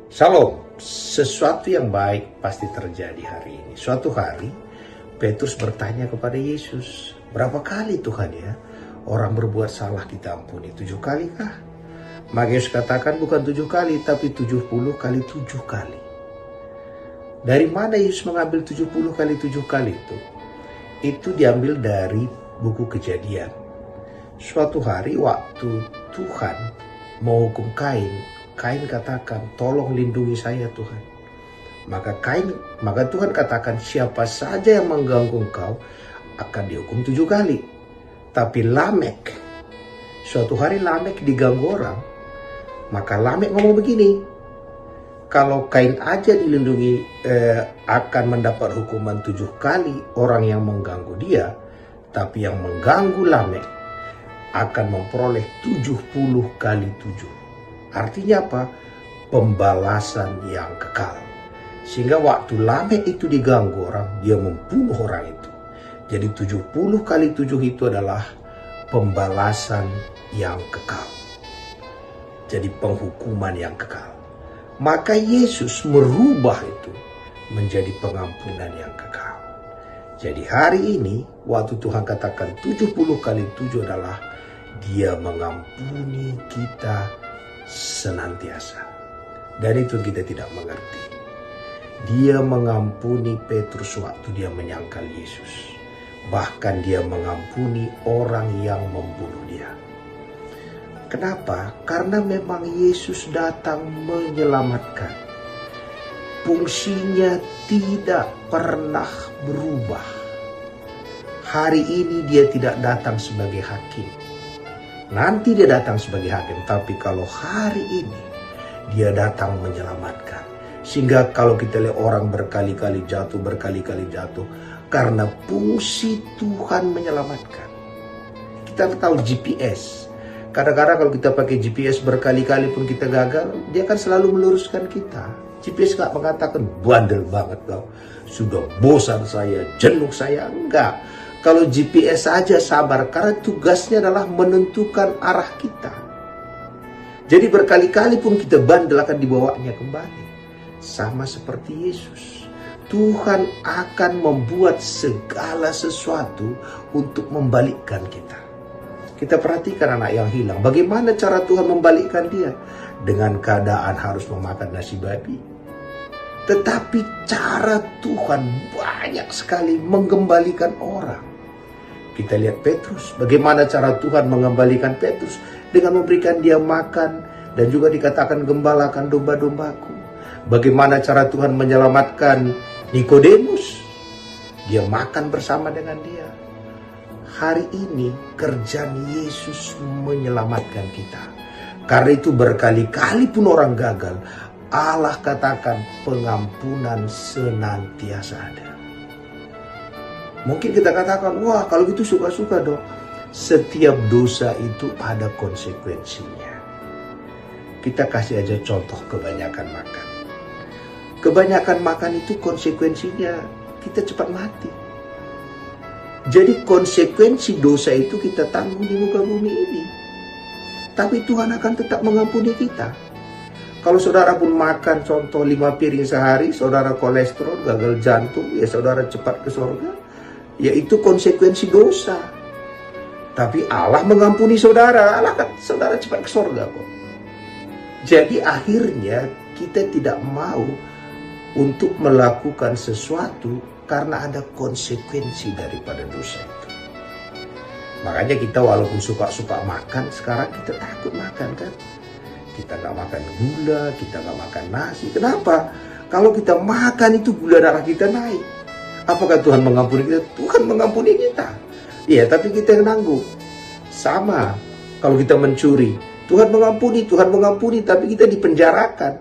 Shalom, sesuatu yang baik pasti terjadi hari ini. Suatu hari, Petrus bertanya kepada Yesus, berapa kali Tuhan ya, orang berbuat salah kita ampuni? 7 kali kah? Maka Yesus katakan bukan 7 kali, tapi 70 kali 7 kali. Dari mana Yesus mengambil 70 kali 7 kali itu? Itu diambil dari buku Kejadian. Suatu hari waktu Tuhan menghukum Kain katakan, tolong lindungi saya Tuhan. Maka Tuhan katakan, siapa saja yang mengganggu engkau akan dihukum 7 kali. Tapi Lamek, suatu hari Lamek diganggu orang. Maka Lamek ngomong begini, kalau Kain aja dilindungi akan mendapat hukuman 7 kali orang yang mengganggu dia. Tapi yang mengganggu Lamek akan memperoleh 70 kali 7. Artinya apa? Pembalasan yang kekal. Sehingga waktu Lamek itu diganggu orang, dia membunuh orang itu. Jadi 70 kali 7 itu adalah pembalasan yang kekal. Jadi penghukuman yang kekal. Maka Yesus merubah itu menjadi pengampunan yang kekal. Jadi hari ini waktu Tuhan katakan 70 kali 7 adalah Dia mengampuni kita senantiasa. Dan itu kita tidak mengerti. Dia mengampuni Petrus waktu dia menyangkal Yesus. Bahkan dia mengampuni orang yang membunuh dia. Kenapa? Karena memang Yesus datang menyelamatkan. Fungsinya tidak pernah berubah. Hari ini dia tidak datang sebagai hakim. Nanti dia datang sebagai hakim, tapi kalau hari ini dia datang menyelamatkan. Sehingga kalau kita lihat orang berkali-kali jatuh, karena fungsi Tuhan menyelamatkan. Kita tahu GPS. Kadang-kadang kalau kita pakai GPS berkali-kali pun kita gagal, dia kan selalu meluruskan kita. GPS gak mengatakan, bandel banget kau, sudah bosan saya, jenuh saya, enggak. Kalau GPS saja sabar, karena tugasnya adalah menentukan arah kita. Jadi berkali-kali pun kita bandel akan dibawanya kembali. Sama seperti Yesus. Tuhan akan membuat segala sesuatu untuk membalikkan kita. Kita perhatikan anak yang hilang. Bagaimana cara Tuhan membalikkan dia? Dengan keadaan harus memakan nasi babi. Tetapi cara Tuhan banyak sekali mengembalikan orang. Kita lihat Petrus, bagaimana cara Tuhan mengembalikan Petrus dengan memberikan dia makan dan juga dikatakan gembalakan domba-dombaku. Bagaimana cara Tuhan menyelamatkan Nikodemus, dia makan bersama dengan dia. Hari ini kerjaan Yesus menyelamatkan kita. Karena itu berkali-kali pun orang gagal, Allah katakan pengampunan senantiasa ada. Mungkin kita katakan, wah kalau gitu suka-suka dong. Setiap dosa itu ada konsekuensinya. Kita kasih aja contoh kebanyakan makan. Kebanyakan makan itu konsekuensinya kita cepat mati. Jadi konsekuensi dosa itu kita tanggung di muka bumi ini. Tapi Tuhan akan tetap mengampuni kita. Kalau saudara pun makan contoh 5 piring sehari, saudara kolesterol, gagal jantung, ya saudara cepat ke surga. Yaitu konsekuensi dosa. Tapi Allah mengampuni saudara. Allah kan saudara cepat ke surga kok. Jadi akhirnya kita tidak mau untuk melakukan sesuatu karena ada konsekuensi daripada dosa itu. Makanya kita walaupun suka-suka makan, sekarang kita takut makan kan. Kita gak makan gula, kita gak makan nasi. Kenapa? Kalau kita makan itu gula darah kita naik. Apakah Tuhan mengampuni kita? Tuhan mengampuni kita. Iya, tapi kita yang nanggung. Sama, kalau kita mencuri. Tuhan mengampuni, tapi kita dipenjarakan.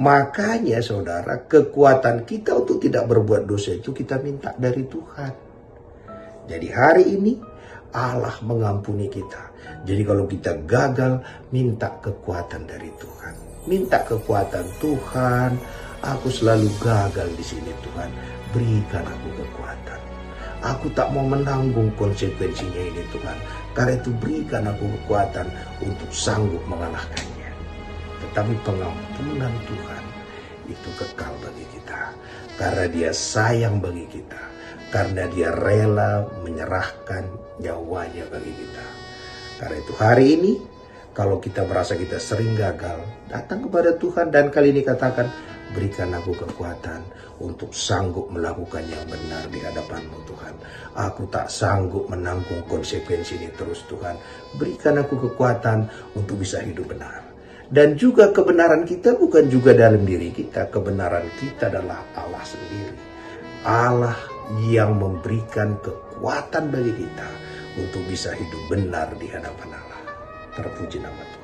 Makanya saudara, kekuatan kita untuk tidak berbuat dosa itu kita minta dari Tuhan. Jadi hari ini Allah mengampuni kita. Jadi kalau kita gagal, minta kekuatan dari Tuhan. Minta kekuatan Tuhan. Aku selalu gagal di sini Tuhan. Berikan aku kekuatan. Aku tak mau menanggung konsekuensinya ini Tuhan. Karena itu berikan aku kekuatan untuk sanggup mengalahkannya. tetapi pengampunan Tuhan itu kekal bagi kita. Karena Dia sayang bagi kita, karena Dia rela menyerahkan nyawanya bagi kita. Karena itu hari ini, kalau kita merasa kita sering gagal, datang kepada Tuhan dan kali ini katakan, berikan aku kekuatan untuk sanggup melakukan yang benar di hadapan-Mu Tuhan. Aku tak sanggup menanggung konsekuensi ini terus Tuhan. Berikan aku kekuatan untuk bisa hidup benar. Dan juga kebenaran kita bukan juga dalam diri kita. Kebenaran kita adalah Allah sendiri. Allah yang memberikan kekuatan bagi kita untuk bisa hidup benar di hadapan Allah. Terpuji nama Tuhan.